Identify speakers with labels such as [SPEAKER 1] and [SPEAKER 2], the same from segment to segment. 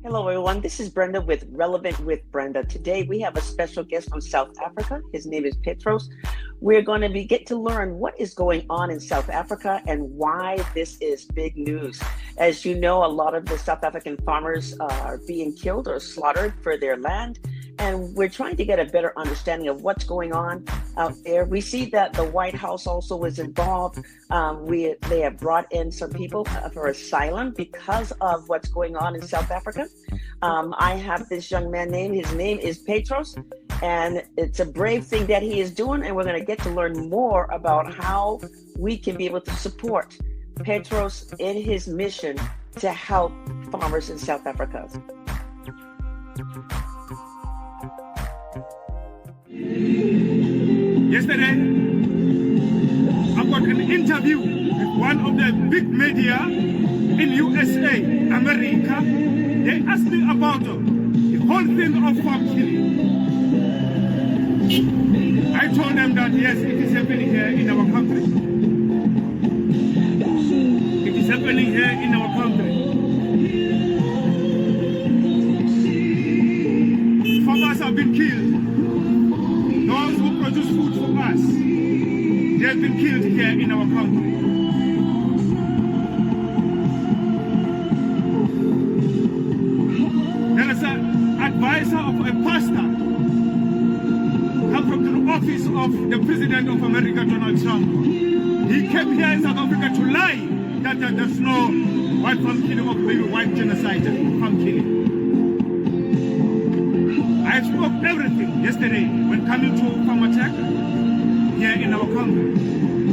[SPEAKER 1] Hello, everyone. This is Brenda with Relevant with Brenda. Today we have a special guest from South Africa. His name is Petrus. We're going to get to learn what is going on in South Africa and why this is big news. As you know, a lot of the South African farmers are being killed or slaughtered for their land. And we're trying to get a better understanding of what's going on out there. We see that the White House also was involved. They have brought in some people for asylum because of what's going on in South Africa. I have this young man his name is Petrus, and it's a brave thing that he is doing. And we're going to get to learn more about how we can be able to support Petrus in his mission to help farmers in South Africa.
[SPEAKER 2] Yesterday, I got an interview with one of the big media in USA, America. They asked me about the whole thing of farm killing. I told them that yes, it is happening here in our country. It is happening here in our country. Farmers have been killed. Those who produce food for us, they have been killed here in our country. There is an advisor of a pastor come from the office of the President of America, Donald Trump. He came here in South Africa to lie that there's no white farm killing or maybe white genocide farm killing. I spoke everything yesterday when coming to farm attack here in our country.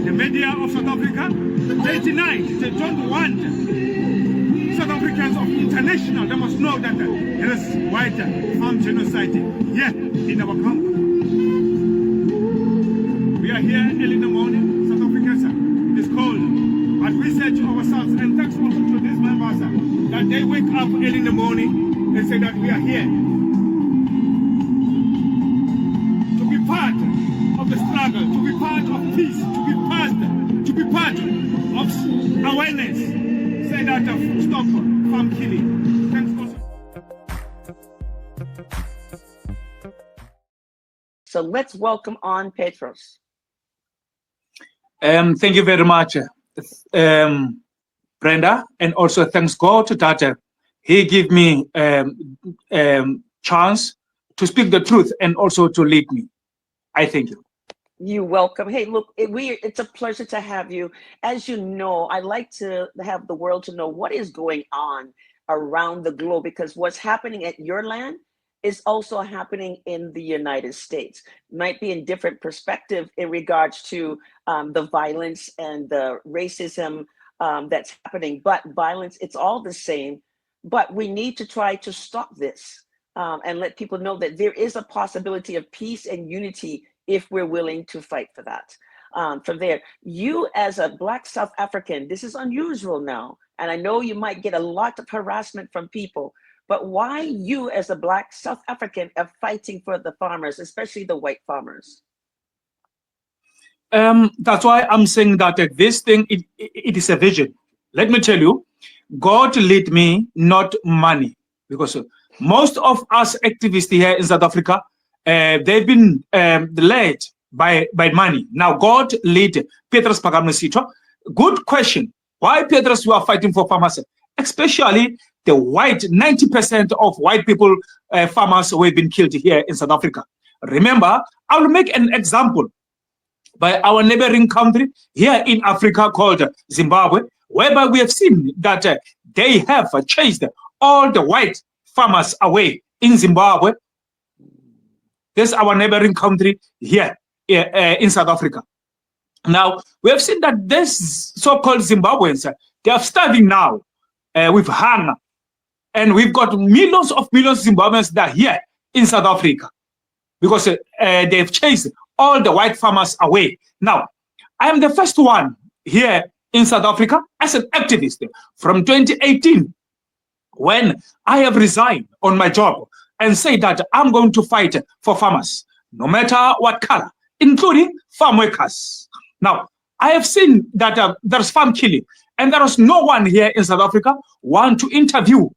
[SPEAKER 2] The media of South Africa, they denied, they don't want South Africans of international, they must know that there is white farm genocide here in our country. We are here early in the morning, South Africans, it is cold. But we said to ourselves, and thanks also to these members, that they wake up early in the morning and say that we are here to be part of the struggle, to be part of peace, to be part of awareness. Say that stop farm killing. Thanks also.
[SPEAKER 1] So let's welcome on Petrus.
[SPEAKER 3] Thank you very much, Brenda, and also thanks God that He gave me chance to speak the truth and also to lead me. I thank you.
[SPEAKER 1] You're welcome. Hey, look, it's a pleasure to have you. As you know, I like to have the world to know what is going on around the globe, because what's happening at your land is also happening in the United States. Might be in different perspective in regards to the violence and the racism that's happening, but violence, it's all the same. But we need to try to stop this and let people know that there is a possibility of peace and unity if we're willing to fight for that. From there, you as a Black South African, this is unusual now, and I know you might get a lot of harassment from people, but why you as a Black South African are fighting for the farmers, especially the white farmers?
[SPEAKER 3] That's why I'm saying that this thing, it is a vision. Let me tell you, God lead me, not money, because most of us activists here in South Africa, they've been led by money. Now God lead Petrus Sitho. Good question. Why Petrus you are fighting for farmers? Especially the white, 90% of white people, farmers who have been killed here in South Africa. Remember, I will make an example by our neighboring country here in Africa called Zimbabwe, whereby we have seen that they have chased all the white farmers away in Zimbabwe. This is our neighboring country here in South Africa. Now, we have seen that this so-called Zimbabweans, they are starving now with hunger. And we've got millions of Zimbabweans that are here in South Africa because they've chased all the white farmers away. Now, I am the first one here in South Africa as an activist from 2018 when I have resigned on my job and say that I'm going to fight for farmers, no matter what color, including farm workers. Now, I have seen that there's farm killing, and there is no one here in South Africa want to interview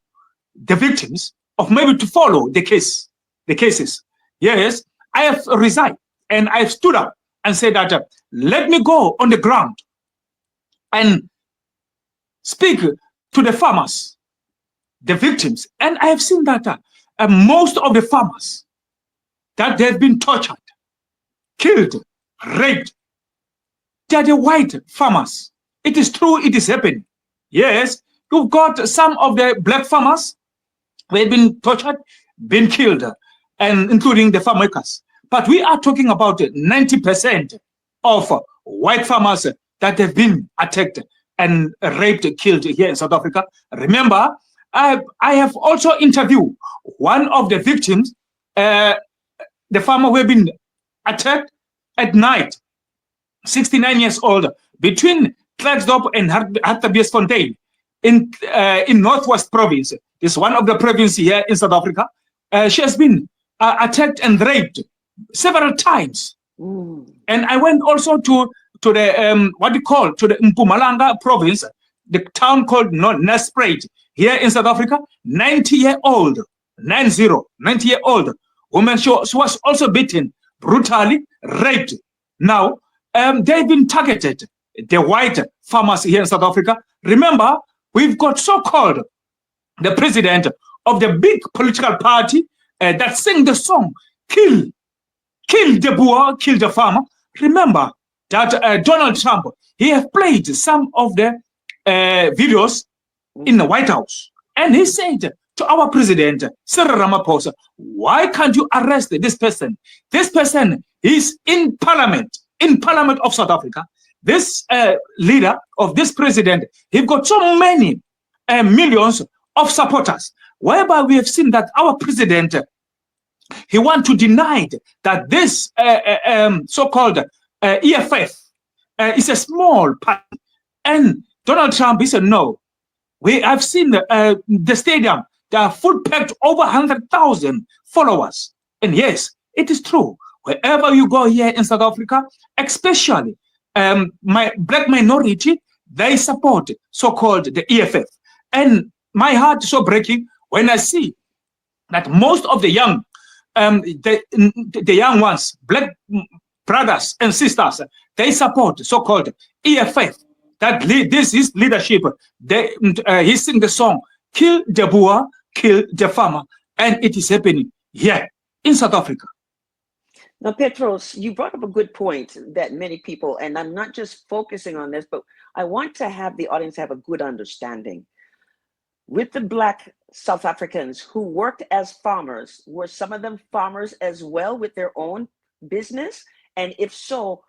[SPEAKER 3] the victims of maybe to follow the cases. Yes, I have resigned and I've stood up and said that let me go on the ground and speak to the farmers, the victims. And I have seen that most of the farmers that they've been tortured, killed, raped, they are the white farmers. It is true, it is happening. Yes, you've got some of the black farmers who have been tortured, been killed, and including the farm workers. But we are talking about 90% of white farmers that have been attacked and raped, killed here in South Africa. Remember, I have also interviewed one of the victims, the farmer who have been attacked at night, 69 years old, between Klerksdorp and Hartbeesfontein in Northwest Province. This is one of the provinces here in South Africa. She has been attacked and raped several times. And I went also to the to the Mpumalanga province, the town called Nelspruit here in South Africa. 90-year-old woman. She was also beaten, brutally raped. Now they've been targeted, the white farmers here in South Africa. Remember, we've got so-called the president of the big political party that sing the song, kill the Boer, kill the farmer. Remember that Donald Trump, he have played some of the videos in the White House. And he said to our president, Cyril Ramaphosa, why can't you arrest this person? This person is in parliament of South Africa. This leader of this president, he's got so many millions of supporters, whereby we have seen that our president, he wants to deny that this so-called EFF is a small party. And Donald Trump, he said, no, we have seen the stadium, they are full packed, over 100,000 followers. And yes, it is true. Wherever you go here in South Africa, especially my black minority, they support so-called the EFF. And my heart is so breaking when I see that most of the young, the young ones, black brothers and sisters, they support so-called EFF. That this is leadership. He sing the song, kill the Boer, kill the farmer. And it is happening here in South Africa.
[SPEAKER 1] Now, Petrus, you brought up a good point that many people, and I'm not just focusing on this, but I want to have the audience have a good understanding. With the Black South Africans who worked as farmers, were some of them farmers as well with their own business? And if so,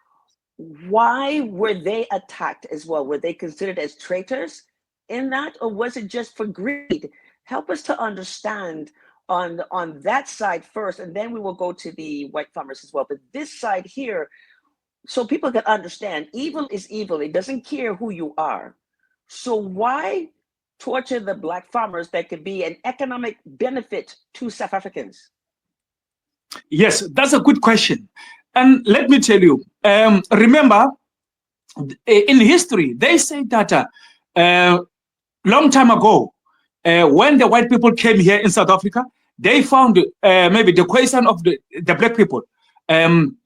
[SPEAKER 1] why were they attacked as well? Were they considered as traitors in that, or was it just for greed? Help us to understand on that side first, and then we will go to the white farmers as well. But this side here, so people can understand, evil is evil. It doesn't care who you are. So why torture the Black farmers that could be an economic benefit to South Africans?
[SPEAKER 3] Yes, that's a good question. And let me tell you, remember, in history, they say that long time ago, when the white people came here in South Africa, they found maybe the question of the black people. And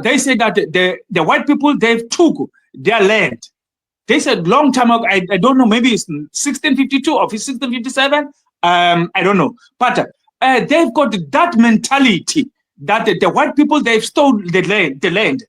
[SPEAKER 3] they say that the white people, they took their land. They said long time ago, I don't know, maybe it's 1652 or 1657, I don't know. But they've got that mentality that the white people, they've stole the land.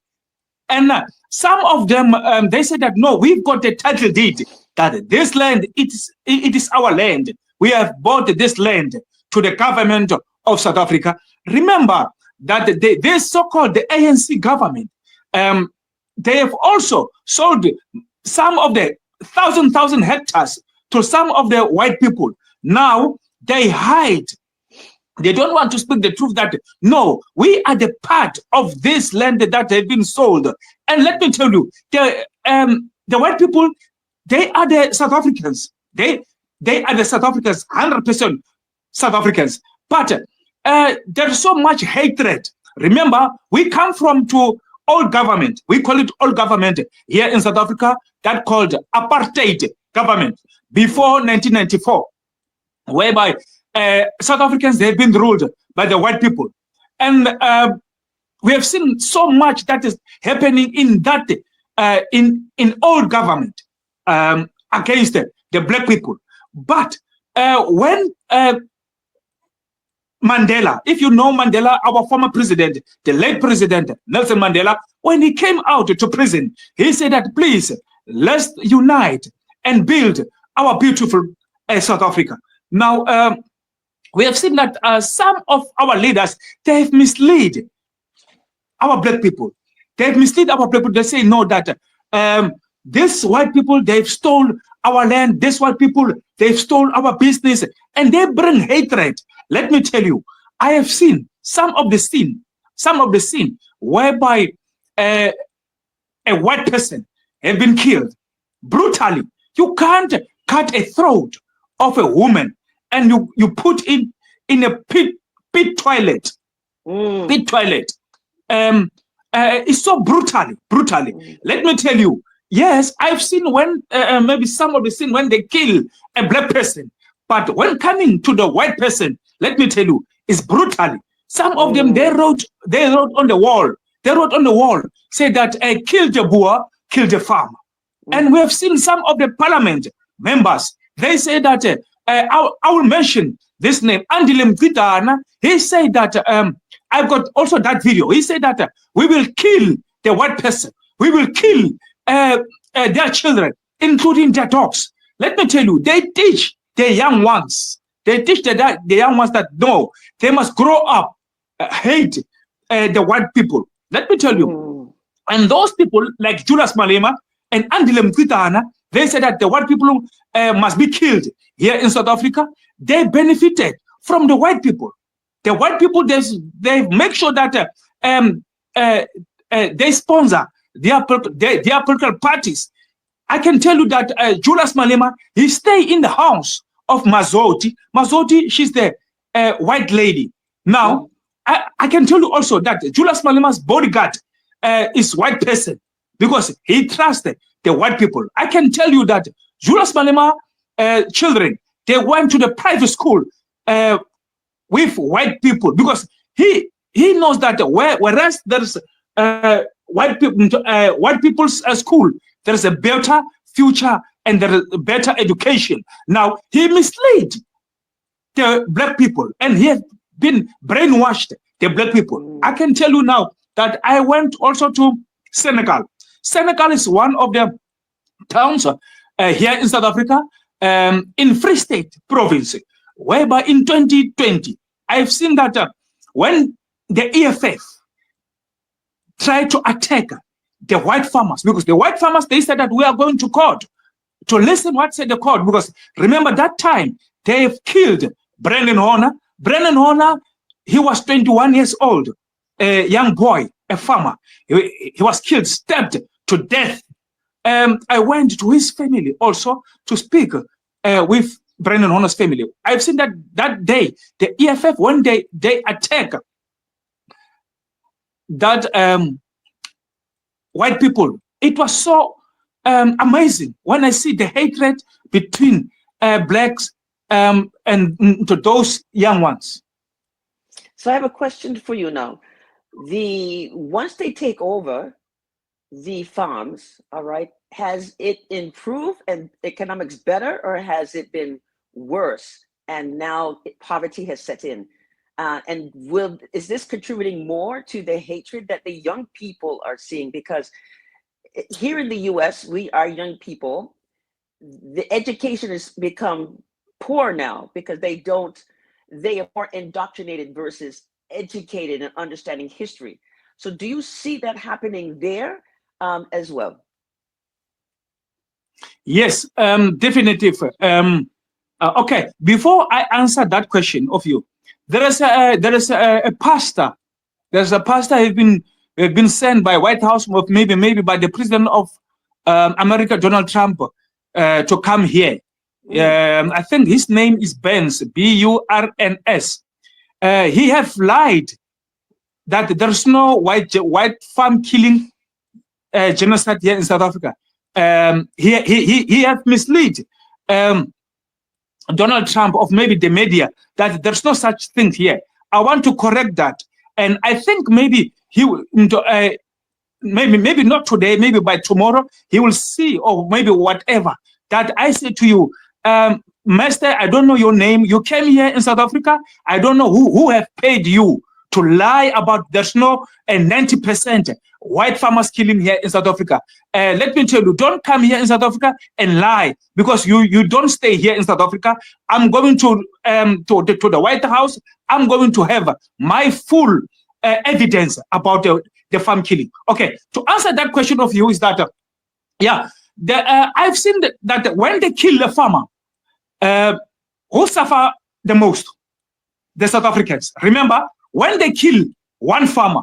[SPEAKER 3] And some of them, they said that, no, we've got the title deed, that this land, it is our land. We have bought this land to the government of South Africa. Remember that this so-called the ANC government, they have also sold some of the thousand hectares to some of the white people. Now they hide. They don't want to speak the truth that, no, we are the part of this land that have been sold. And let me tell you, the white people, they are the South Africans. They are the South Africans, 100% South Africans. But there's so much hatred. Remember, we come from to old government. We call it old government here in South Africa, that called apartheid government before 1994. whereby South Africans, they've been ruled by the white people. And we have seen so much that is happening in that in old government against the black people. But when Mandela, if you know Mandela, our former president, the late president Nelson Mandela, when he came out to prison, he said that please let's unite and build our beautiful South Africa. Now we have seen that some of our leaders, they have misled our black people. They've misled our black people. They say no, that these white people, they've stole our land. These white people, they've stole our business, and they bring hatred. Let me tell you, I have seen some of the scene whereby a white person have been killed brutally. You can't cut a throat of a woman and you put in a pit toilet. Pit toilet. It's so brutally. Let me tell you, yes, I've seen when maybe some of the scene when they kill a black person, but when coming to the white person, let me tell you, it's brutally. Some of them they wrote on the wall. They wrote on the wall, say that kill the Boer, kill the farmer. And we have seen some of the parliament members. They say that I will mention this name, Andile Mkitana. He said that I've got also that video. He said that we will kill the white person. We will kill their children, including their dogs. Let me tell you, they teach the young ones. They teach the young ones that no, they must grow up, hate the white people. Let me tell you. And those people like Julius Malema and Andile Mkitana, they said that the white people must be killed here in South Africa. They benefited from the white people. The white people, they make sure that they sponsor their political parties. I can tell you that Julius Malema, he stay in the house of Mazoti. Mazoti, she's the white lady. Now, I can tell you also that Julius Malema's bodyguard is white person because he trusted the white people. I can tell you that Julius Malema children, they went to the private school with white people because he knows that whereas there's white people's school, there is a better future and there is a better education. Now he misled the black people and he has been brainwashed the black people. I can tell you now that I went also to Senegal. Senegal is one of the towns here in South Africa, in Free State province, whereby in 2020, I've seen that when the EFF tried to attack the white farmers, because the white farmers, they said that we are going to court to listen what said the court, because remember that time, they've killed Brendan Horner. Brendan Horner, he was 21 years old, a young boy, a farmer. He was killed, stabbed to death. I went to his family also to speak with Brendan Horner's family. I've seen that day, the EFF, when they attack that white people, it was so amazing when I see the hatred between blacks and to those young ones.
[SPEAKER 1] So I have a question for you now. Once they take over the farms, all right, has it improved and economics better, or has it been worse and now poverty has set in? And is this contributing more to the hatred that the young people are seeing? Because here in the US, we are young people. The education has become poor now because they are more indoctrinated versus educated and understanding history. So do you see that happening there as well?
[SPEAKER 3] Yes, definitely. Okay, before I answer that question of you, there is a pastor. There's a pastor who has been sent by White House, or maybe by the president of America, Donald Trump, to come here. I think his name is Burns, Burns. He have lied that there's no white farm killing genocide here in South Africa. He have misled Donald Trump, of maybe the media, that there's no such thing here. I want to correct that. And I think maybe he will, maybe not today, maybe by tomorrow, he will see, or maybe whatever, that I say to you, Master, I don't know your name. You came here in South Africa. I don't know who have paid you to lie about there's no 90% white farmers killing here in South Africa. Let me tell you, don't come here in South Africa and lie, because you don't stay here in South Africa. I'm going to the White House. I'm going to have my full evidence about the farm killing. Okay, to answer that question of you is that, I've seen that when they kill a farmer, who suffer the most? The South Africans. Remember, when they kill one farmer,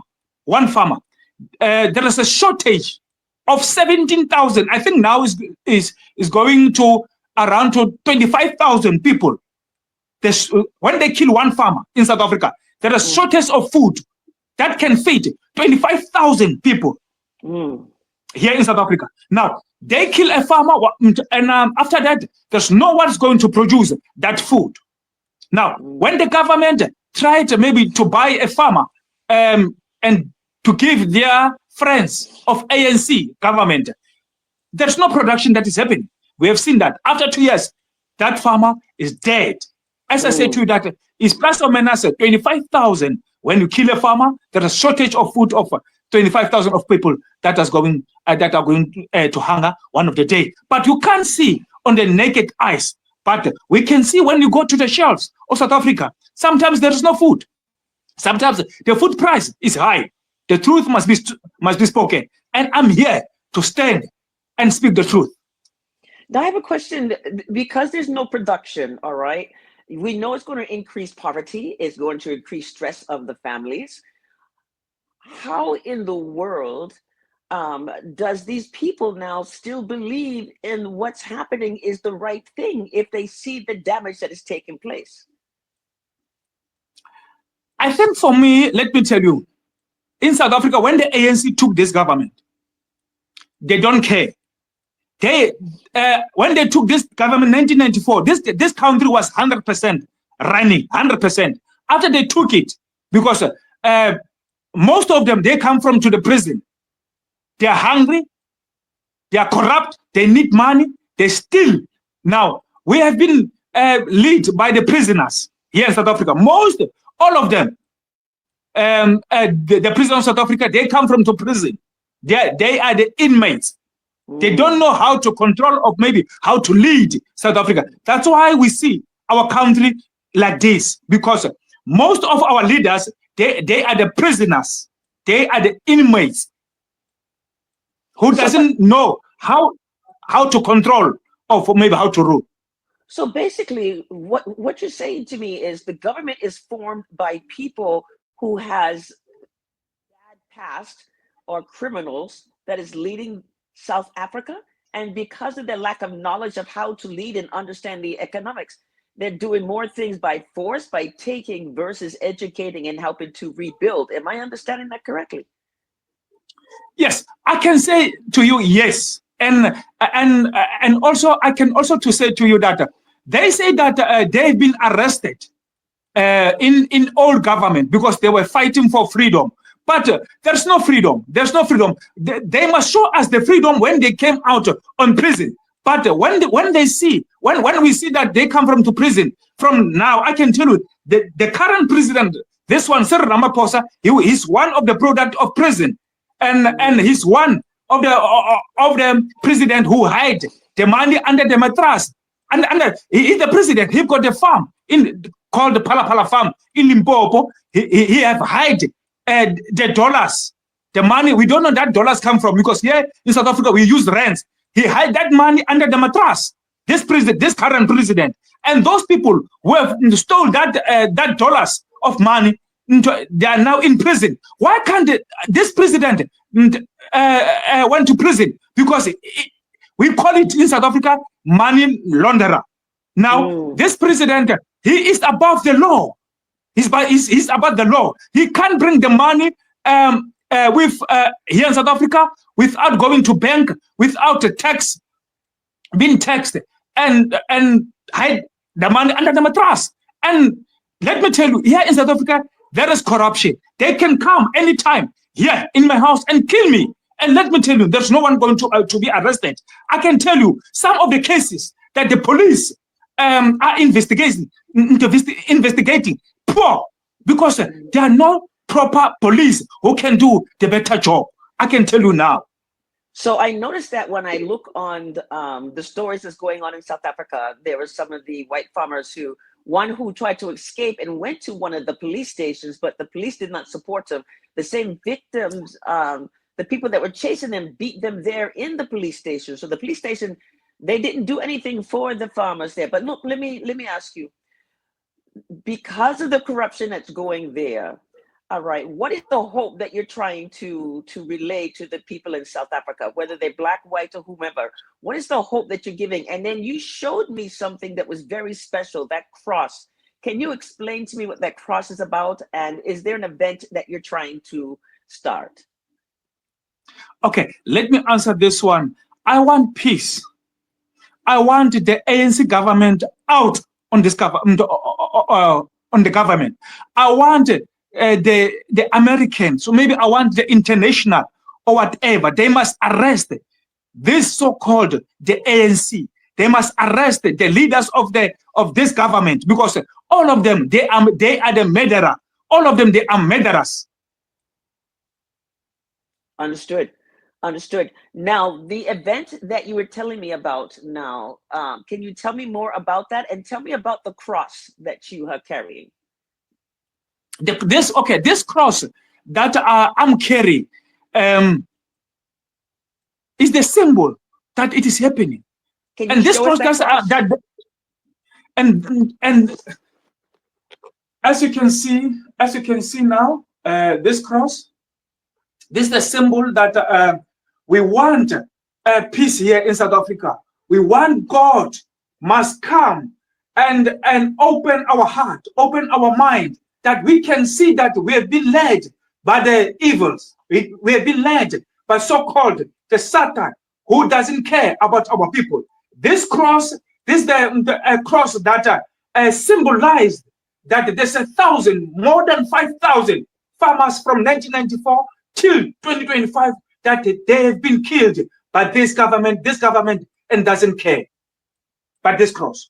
[SPEAKER 3] there is a shortage of 17,000. I think now is going to around to 25,000 people. When they kill one farmer in South Africa, there is shortage of food that can feed 25,000 people here in South Africa. Now, they kill a farmer, and after that, there's no one's going to produce that food. Now, when the government tried maybe to buy a farmer and to give their friends of ANC government, there's no production that is happening. We have seen that. After 2 years, that farmer is dead. As I said to you, that is plus or minus 25,000. When you kill a farmer, there is a shortage of food of 25,000 of people that are going to hunger one of the day. But you can't see on the naked eyes. But we can see when you go to the shelves of South Africa, sometimes there is no food. Sometimes the food price is high. The truth must be spoken. And I'm here to stand and speak the truth.
[SPEAKER 1] Now I have a question. Because there's no production, all right, we know it's going to increase poverty. It's going to increase stress of the families. How in the world does these people now still believe in what's happening is the right thing if they see the damage that is taking place?
[SPEAKER 3] I think for me, let me tell you, in South Africa, when the ANC took this government, they don't care. When they took this government in 1994, this country was 100% running, 100%. After they took it, because most of them, they come from to the prison. They are hungry, they are corrupt, they need money, they steal. Now, we have been led by the prisoners here in South Africa. All of them, the prisoners of South Africa, they come from to prison. They are the inmates. They don't know how to control or maybe how to lead South Africa. That's why we see our country like this, because most of our leaders, they are the prisoners. They are the inmates who doesn't know how to control or maybe how to rule.
[SPEAKER 1] So basically, what you're saying to me is the government is formed by people who has bad past or criminals that is leading South Africa, and because of their lack of knowledge of how to lead and understand the economics, they're doing more things by force, by taking versus educating and helping to rebuild. Am I understanding that correctly?
[SPEAKER 3] Yes, I can say to you yes, and also I can also to say to you that they say that they've been arrested in old government because they were fighting for freedom. But there's no freedom. There's no freedom. They must show us the freedom when they came out on prison. But when we see that they come from to prison, from now, I can tell you the current president, this one, Sir Ramaphosa, he's one of the product of prison, and he's one of the president who hide the money under the mattress. And he's the president. He got a farm called the Pala farm in Limpopo. He have hide the dollars, the money. We don't know that dollars come from, because here in South Africa we use rands. He hide that money under the mattress. This current president, and those people who have stole that dollars of money, they are now in prison. Why can't this president went to prison? Because we call it in South Africa money launderer. Now this president, he is above the law. He's above the law. He can't bring the money here in South Africa without going to bank, without a tax being taxed, and hide the money under the mattress. And let me tell you, here in South Africa, there is corruption. They can come anytime here in my house and kill me. And let me tell you, there's no one going to be arrested. I can tell you some of the cases that the police are investigating poor because there are no proper police who can do the better job. I can tell you now.
[SPEAKER 1] So I noticed that when I look on the stories that's going on in South Africa, there were some of the white farmers who tried to escape and went to one of the police stations, but the police did not support them. The same victims, the people that were chasing them, beat them there in the police station. So the police station, they didn't do anything for the farmers there. But look, let me ask you, because of the corruption that's going there, all right, what is the hope that you're trying to relay to the people in South Africa, whether they're black, white, or whomever? What is the hope that you're giving? And then you showed me something that was very special, that cross. Can you explain to me what that cross is about? And is there an event that you're trying to start?
[SPEAKER 3] Okay, let me answer this one. I want peace. I want the ANC government out on this government, on the government. I want the Americans, so maybe I want the international or whatever. They must arrest this so-called the ANC. They must arrest the leaders of this government, because all of them, they are the murderer. All of them, they are murderers.
[SPEAKER 1] Understood. Understood. Now, the event that you were telling me about now, can you tell me more about that, and tell me about the cross that you are carrying?
[SPEAKER 3] This cross that I'm carrying is the symbol that it is happening. And this cross, and as you can see now, this cross, this is the symbol that we want peace here in South Africa. We want God must come and open our heart, open our mind, that we can see that we have been led by the evils. We have been led by so-called the Satan, who doesn't care about our people. This cross, this is the cross that symbolized that there's more than 5,000 farmers from 1994 till 2025 that they have been killed by this government, and doesn't care. By this cross.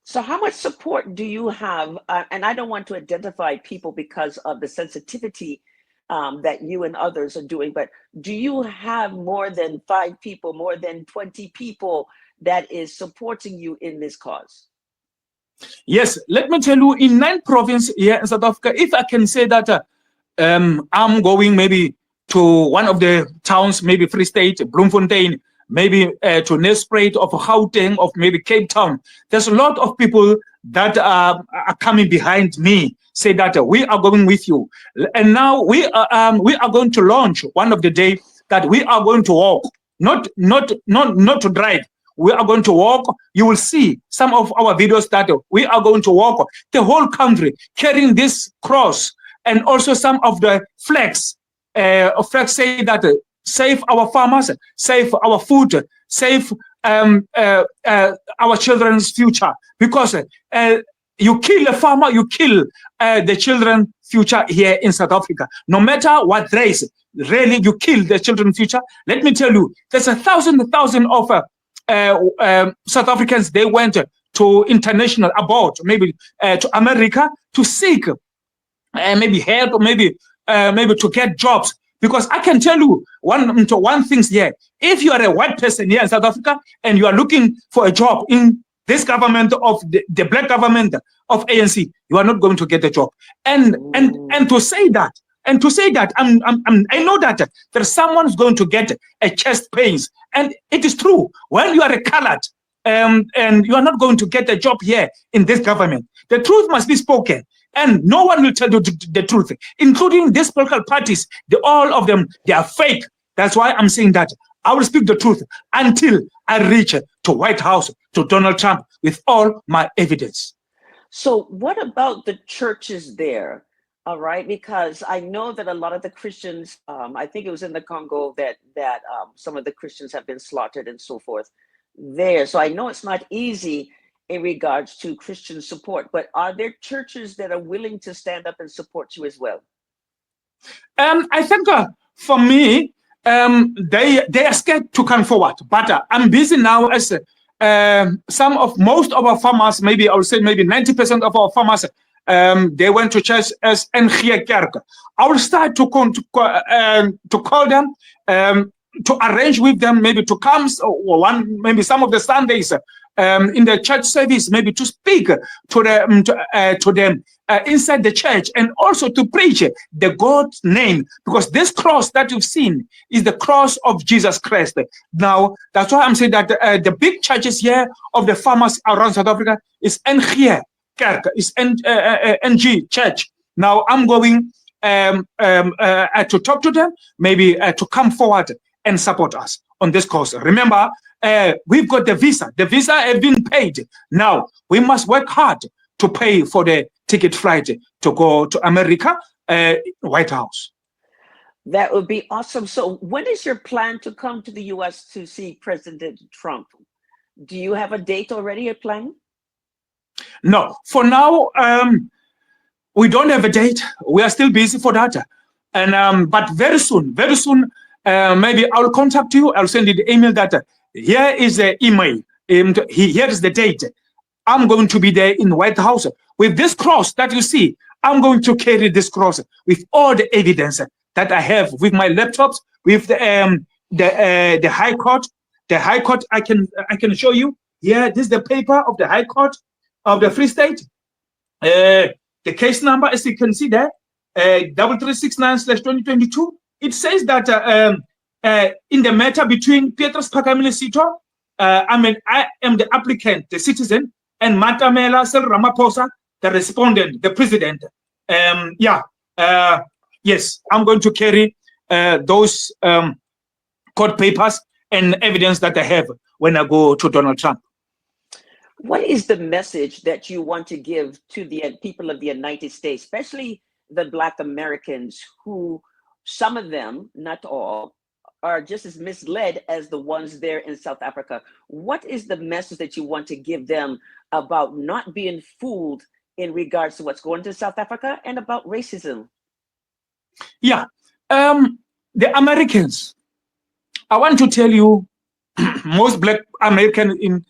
[SPEAKER 1] So how much support do you have? And I don't want to identify people because of the sensitivity that you and others are doing, but do you have more than 5 people, more than 20 people that is supporting you in this cause?
[SPEAKER 3] Yes, let me tell you, in 9 provinces here in South Africa, if I can say that I'm going maybe to one of the towns, maybe Free State, Bloemfontein, maybe to Nelspruit of Gauteng, of maybe Cape Town. There's a lot of people that are coming behind me, say that we are going with you. And now we are going to launch one of the day that we are going to walk, not to drive. We are going to walk. You will see some of our videos that we are going to walk the whole country carrying this cross, and also some of the flags. Flags say that save our farmers, save our food, save our children's future. Because you kill a farmer, you kill the children's future here in South Africa. No matter what race, really, you kill the children's future. Let me tell you, there's a thousand of South Africans. They went to international abroad, maybe to America, to seek maybe help, maybe to get jobs. Because I can tell you one thing here: if you are a white person here in South Africa and you are looking for a job in this government of the black government of ANC, you are not going to get a job. And to say that, I know that there's someone's going to get a chest pains, and it is true. When you are a colored, and you are not going to get a job here in this government, the truth must be spoken. And no one will tell you the truth, including these political parties. All of them, they are fake. That's why I'm saying that I will speak the truth until I reach to White House, to Donald Trump, with all my evidence.
[SPEAKER 1] So what about the churches there? All right, because I know that a lot of the Christians, I think it was in the Congo that some of the Christians have been slaughtered and so forth there. So I know it's not easy. in regards to Christian support, but are there churches that are willing to stand up and support you as well?
[SPEAKER 3] I think for me, they are scared to come forward. But I'm busy now as most of our farmers, maybe I would say maybe 90% of our farmers, they went to church as NG Kerk. I will start to call them, to arrange with them, maybe to come maybe some of the Sundays in the church service, maybe to speak to them inside the church, and also to preach the God's name, because this cross that you've seen is the cross of Jesus Christ. Now, that's why I'm saying that the big churches here of the farmers around South Africa is NG Kerk, is NG Church. Now, I'm going to talk to them, maybe to come forward and support us on this cause. Remember, we've got the visa. The visa has been paid. Now we must work hard to pay for the ticket flight to go to America, White House.
[SPEAKER 1] That would be awesome. So when is your plan to come to the US to see President Trump? Do you have a date already, a plan?
[SPEAKER 3] No, for now, we don't have a date. We are still busy for that. And but very soon, maybe I'll contact you. I'll send you the email that here is the email. Here is the date. I'm going to be there in the White House with this cross that you see. I'm going to carry this cross with all the evidence that I have with my laptops, with the High Court. The High Court, I can show you. Yeah, this is the paper of the High Court of the Free State. The case number, as you can see there, 3369/2022. It says that in the matter between Petrus Sitho, I am the applicant, the citizen, and Matamela Sel Ramaphosa, the respondent, the president. Yes, I'm going to carry those court papers and evidence that I have when I go to Donald Trump.
[SPEAKER 1] What is the message that you want to give to the people of the United States, especially the Black Americans, who some of them, not all, are just as misled as the ones there in South Africa? What is the message that you want to give them about not being fooled in regards to what's going to South Africa and about racism?
[SPEAKER 3] Yeah, the Americans, I want to tell you, most Black Americans,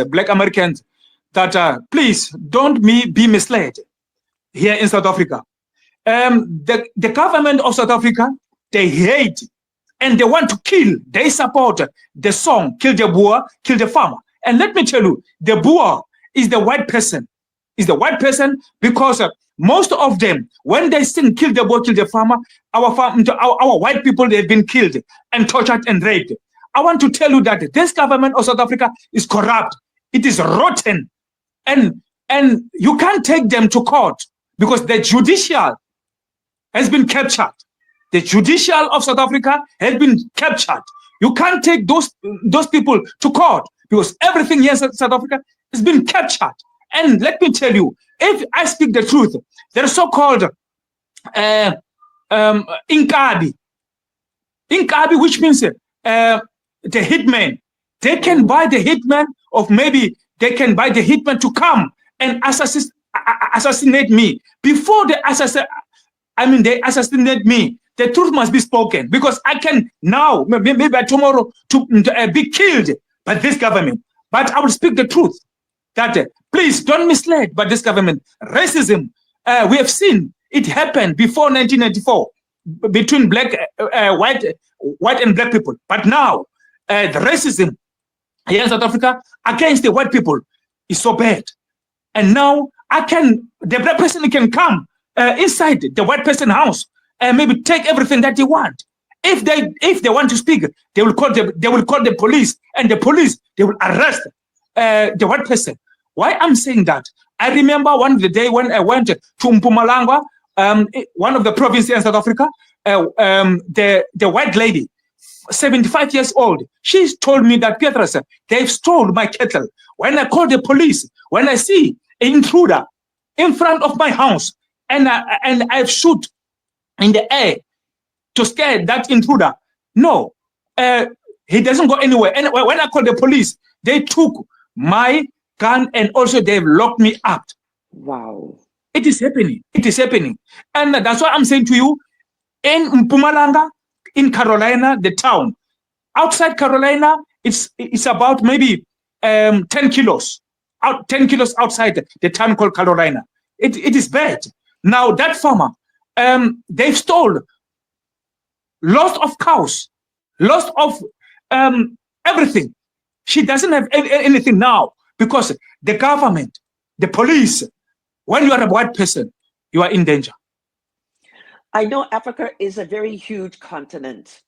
[SPEAKER 3] Black Americans, that please don't be misled here in South Africa. The government of South Africa, they hate and they want to kill. They support the song, kill the Boer, kill the farmer. And let me tell you, the Boer is the white person. Is the white person because most of them, when they sing kill the Boer, kill the farmer, our white people, they've been killed and tortured and raped. I want to tell you that this government of South Africa is corrupt. It is rotten. And you can't take them to court because the judicial has been captured. The judicial of South Africa has been captured. You can't take those people to court because everything here in South Africa has been captured. And let me tell you, if I speak the truth, there are so-called Inkabi, which means the hitman. They can buy the hitman, or maybe they can buy the hitman to come and assassinate me. Before they assassinate me, the truth must be spoken, because I can now, maybe by tomorrow, to be killed by this government. But I will speak the truth. That please don't mislead by this government. Racism, we have seen it happen before 1994 between white and black people. But now the racism here in South Africa against the white people is so bad. And now the black person can come inside the white person house and maybe take everything that they want. If they want to speak, they will call the police, and the police, they will arrest the white person. Why I'm saying that? I remember one of the day when I went to Mpumalanga, one of the provinces in South Africa, the white lady, 75 years old, she told me that, Petrus, they've stole my cattle. When I call the police, when I see an intruder in front of my house, and I shoot in the air to scare that intruder, he doesn't go anywhere. And when I call the police, they took my gun, and also they've locked me up.
[SPEAKER 1] Wow.
[SPEAKER 3] It is happening. It is happening. And that's why I'm saying to you, in Mpumalanga, in Carolina, the town, outside Carolina, it's about maybe 10 kilos, 10 kilos outside the town called Carolina. It is bad. Now that farmer, they've stole lots of cows, lots of everything. She doesn't have anything now because the government, the police, when you are a white person, you are in danger.
[SPEAKER 1] I know Africa is a very huge continent.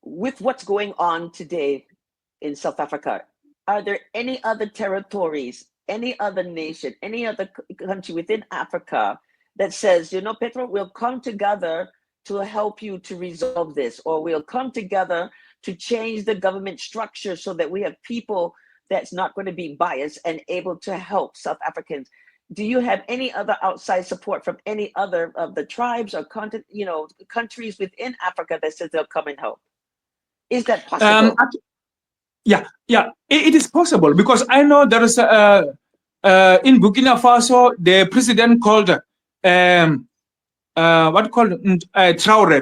[SPEAKER 1] With what's going on today in South Africa, are there any other territories, any other nation, any other country within Africa that says, you know, Petro, we'll come together to help you to resolve this, or we'll come together to change the government structure so that we have people that's not going to be biased and able to help South Africans? Do you have any other outside support from any other of the tribes or countries within Africa that says they'll come and help? Is that possible?
[SPEAKER 3] Yeah, it is possible because I know there is in Burkina Faso the president called Traore.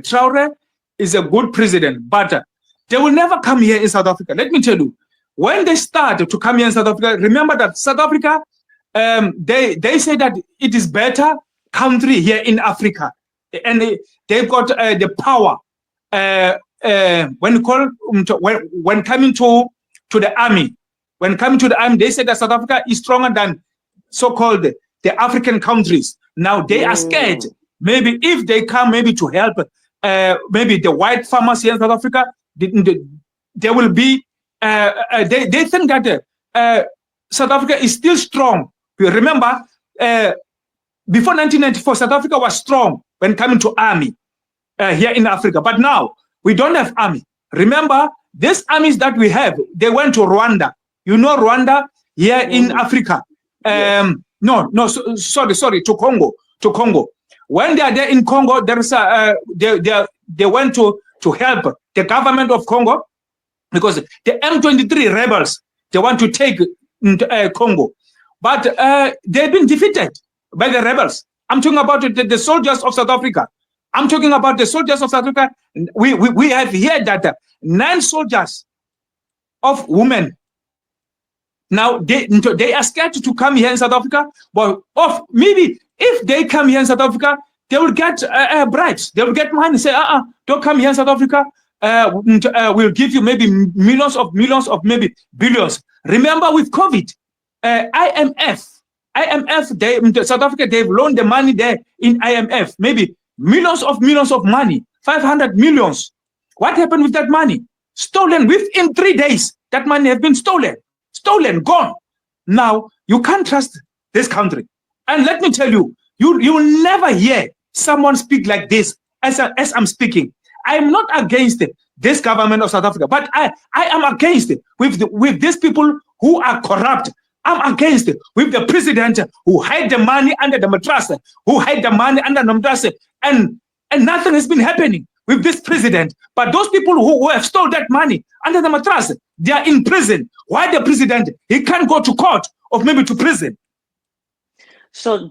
[SPEAKER 3] Traore is a good president, but they will never come here in South Africa. Let me tell you, when they start to come here in South Africa, remember that South Africa, they say that it is better country here in Africa, and they've got the power. When coming to the army, they say that South Africa is stronger than so-called the African countries. Now they are scared. Maybe if they come, maybe to help, maybe the white farmers here in South Africa, they will be. They think that South Africa is still strong. You remember, before 1994, South Africa was strong when coming to army here in Africa, but now we don't have army. Remember, these armies that we have, they went to Rwanda. You know Rwanda here in Africa. Yes. Sorry, to Congo. When they are there in Congo, there's they went to help the government of Congo because the M23 rebels, they want to take Congo, but they've been defeated by the rebels. I'm talking about the soldiers of South Africa. I'm talking about the soldiers of South Africa. We have heard that 9 soldiers of women. Now they are scared to come here in South Africa, but maybe if they come here in South Africa, they will get bribes. They will get money. Say, don't come here in South Africa. We'll give you maybe millions of maybe billions. Remember with COVID, IMF, South Africa, they've loaned the money there in IMF, maybe millions of money, 500 millions. What happened with that money? Stolen within 3 days. That money has been stolen, gone. Now you can't trust this country. And let me tell you, you will never hear someone speak like this as I'm speaking. I am not against this government of South Africa, but I am against it with these people who are corrupt. I'm against it with the president who hide the money under the mattress, and nothing has been happening with this president. But those people who have stole that money under the mattress, they are in prison. Why the president? He can't go to court or maybe to prison.
[SPEAKER 1] So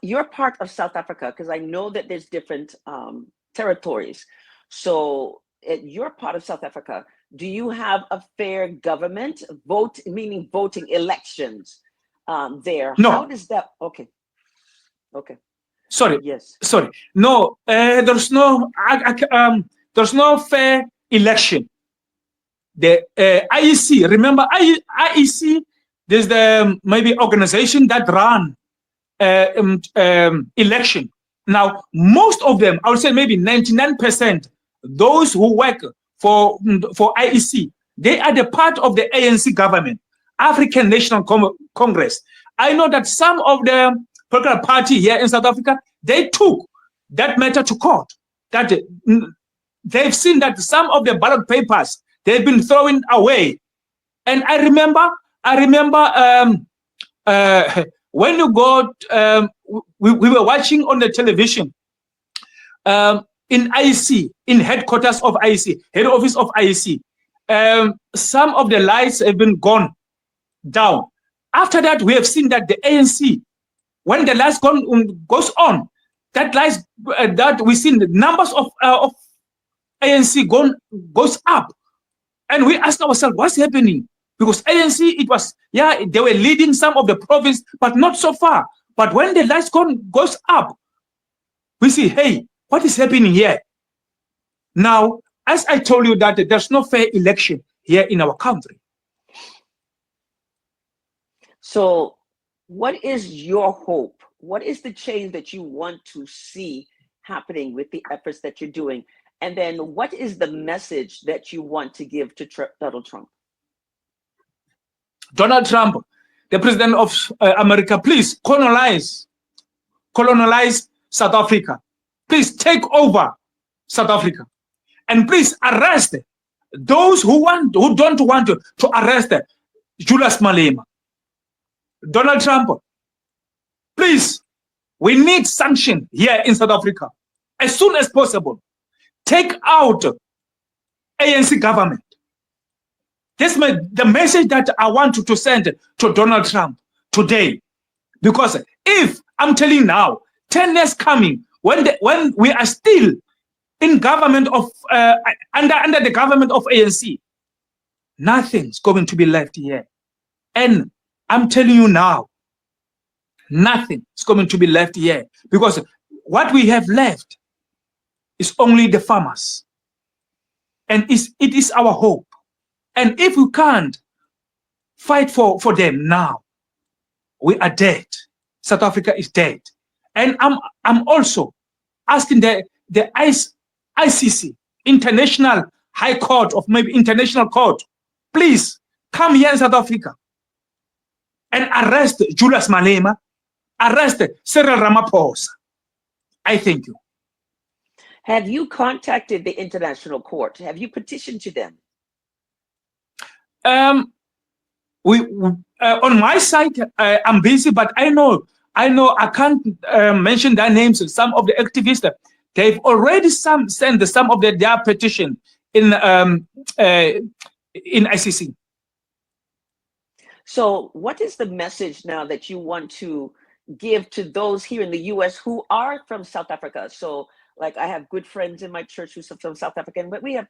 [SPEAKER 1] you're part of South Africa, because I know that there's different territories. So you're part of South Africa. Do you have a fair government meaning voting elections there?
[SPEAKER 3] No.
[SPEAKER 1] How does that? Okay.
[SPEAKER 3] Sorry.
[SPEAKER 1] Yes.
[SPEAKER 3] Sorry. No. There's no fair election. The IEC. Remember IEC. There's the maybe organization that run election. Now most of them, I would say maybe 99%, those who work for IEC, they are the part of the ANC government, African National Congress. I know that some of the political party here in South Africa, they took that matter to court. That they've seen that some of the ballot papers, they've been thrown away. And I remember when you go, we were watching on the television in IEC, in headquarters of IEC, head office of IEC. Some of the lights have been gone down. After that, we have seen that the ANC, when the lies goes on, that we seen the numbers of ANC goes up, and we ask ourselves, what's happening? Because ANC, it was, yeah, they were leading some of the province, but not so far. But when the lights goes up, we see, hey, what is happening here? Now, as I told you that there's no fair election here in our country.
[SPEAKER 1] So what is your hope? What is the change that you want to see happening with the efforts that you're doing? And then what is the message that you want to give to Donald Trump?
[SPEAKER 3] Donald Trump, the president of America, please colonize South Africa. Please take over South Africa. And please arrest those who don't want to arrest Julius Malema. Donald Trump, please, we need sanction here in South Africa as soon as possible. Take out ANC government. That's the message that I want to send to Donald Trump today. Because if, I'm telling you now, 10 years coming, when we are still in government of, under the government of ANC, nothing's going to be left here. And I'm telling you now, nothing is going to be left here. Because what we have left is only the farmers. And it is our hope. And if we can't fight for them now, we are dead. South Africa is dead. And I'm also asking the ICC, International High Court, of maybe International Court, please come here in South Africa and arrest Julius Malema, arrest Cyril Ramaphosa. I thank you.
[SPEAKER 1] Have you contacted the International Court? Have you petitioned to them?
[SPEAKER 3] On my side, I'm busy, but I know I can't mention their names. Some of the activists, they've already sent some of their petition in ICC.
[SPEAKER 1] So what is the message now that you want to give to those here in the US who are from South Africa? So like I have good friends in my church who's from South Africa, but we have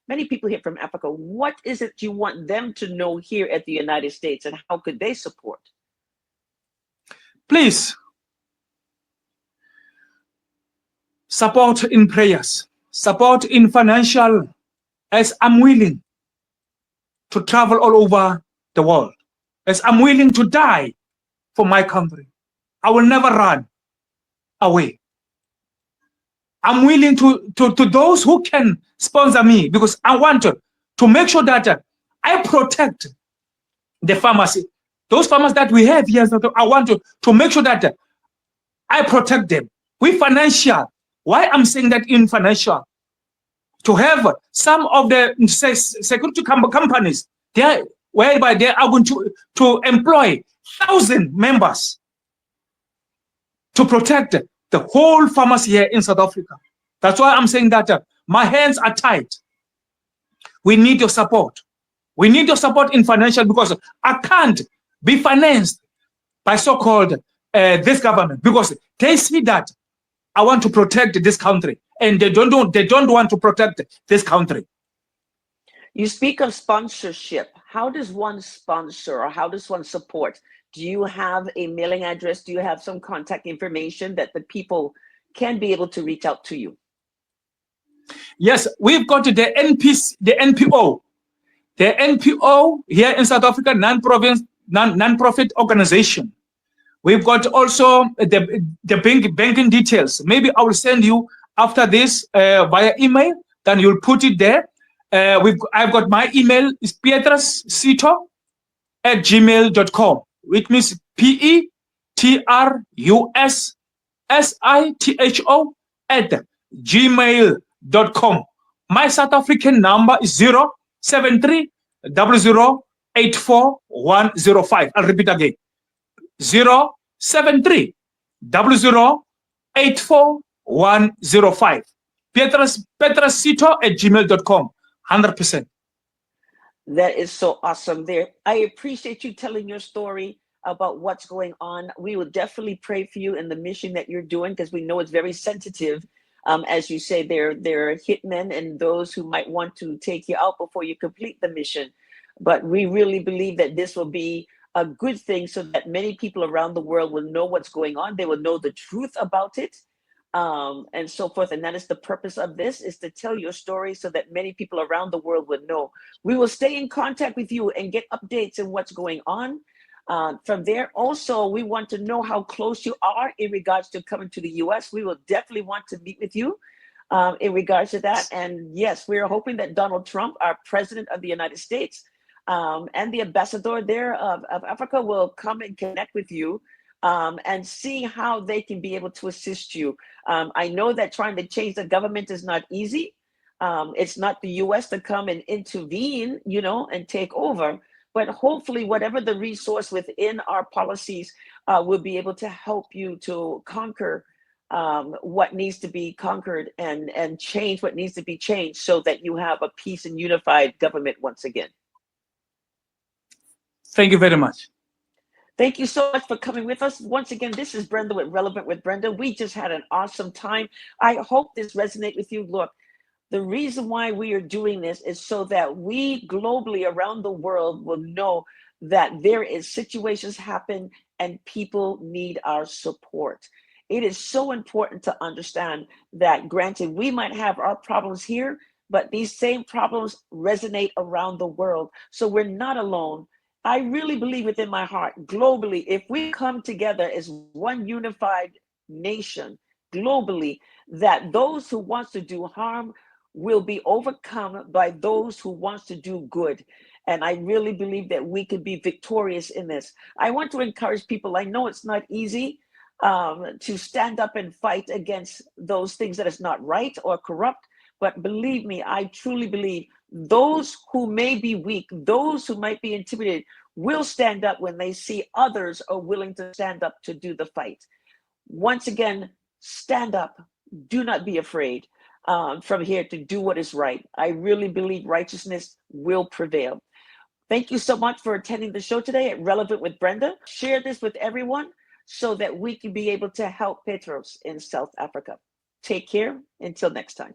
[SPEAKER 1] many people here from Africa. What is it you want them to know here at the United States, and how could they support?
[SPEAKER 3] Please support in prayers, support in financial, as I'm willing to travel all over the world, as I'm willing to die for my country. I will never run away. I'm willing to those who can sponsor me, because I want to make sure that I protect the farmers. Those farmers that we have here, I want to make sure that I protect them with financial. Why I'm saying that in financial? To have some of the security companies there, whereby they are going to employ 1,000 members to protect the whole farmers here in South Africa. That's why I'm saying that my hands are tied. We need your support. We need your support in financial, because I can't be financed by so-called this government, because they see that I want to protect this country, and they don't want to protect this country.
[SPEAKER 1] You speak of sponsorship. How does one sponsor, or how does one support? Do you have a mailing address? Do you have some contact information that the people can be able to reach out to you?
[SPEAKER 3] Yes, we've got the NPO. The NPO here in South Africa, non-profit organization. We've got also the banking details. Maybe I will send you after this via email, then you'll put it there. I've got my email is petrus@gmail.com, which means PETRUSSITHO@gmail.com. My South African number is 073 0084 I'll repeat again. 073 0084 Petrus Sitho@gmail.com. 100%.
[SPEAKER 1] That is so awesome there. I appreciate you telling your story about what's going on. We will definitely pray for you in the mission that you're doing because we know it's very sensitive. As you say, there are hitmen and those who might want to take you out before you complete the mission. But we really believe that this will be a good thing so that many people around the world will know what's going on. They will know the truth about it, and so forth. And that is the purpose of this, is to tell your story so that many people around the world would know. We will stay in contact with you and get updates on what's going on. From there, also, we want to know how close you are in regards to coming to the US. We will definitely want to meet with you in regards to that. And yes, we're hoping that Donald Trump, our president of the United States, and the ambassador there of Africa will come and connect with you and see how they can be able to assist you. I know that trying to change the government is not easy. It's not the US to come and intervene, and take over. But hopefully, whatever the resource within our policies will be able to help you to conquer what needs to be conquered and change what needs to be changed so that you have a peace and unified government once again.
[SPEAKER 3] Thank you very much.
[SPEAKER 1] Thank you so much for coming with us. Once again, this is Brenda with Relevant with Brenda. We just had an awesome time. I hope this resonates with you. Look, the reason why we are doing this is so that we globally around the world will know that there is situations happen and people need our support. It is so important to understand that, granted, we might have our problems here, but these same problems resonate around the world. So we're not alone. I really believe within my heart, globally, if we come together as one unified nation globally, that those who want to do harm will be overcome by those who want to do good. And I really believe that we can be victorious in this. I want to encourage people. I know it's not easy to stand up and fight against those things that is not right or corrupt. But believe me, I truly believe those who may be weak, those who might be intimidated, will stand up when they see others are willing to stand up to do the fight. Once again, stand up. Do not be afraid from here to do what is right. I really believe righteousness will prevail. Thank you so much for attending the show today at Relevant with Brenda. Share this with everyone so that we can be able to help Petrus in South Africa. Take care. Until next time.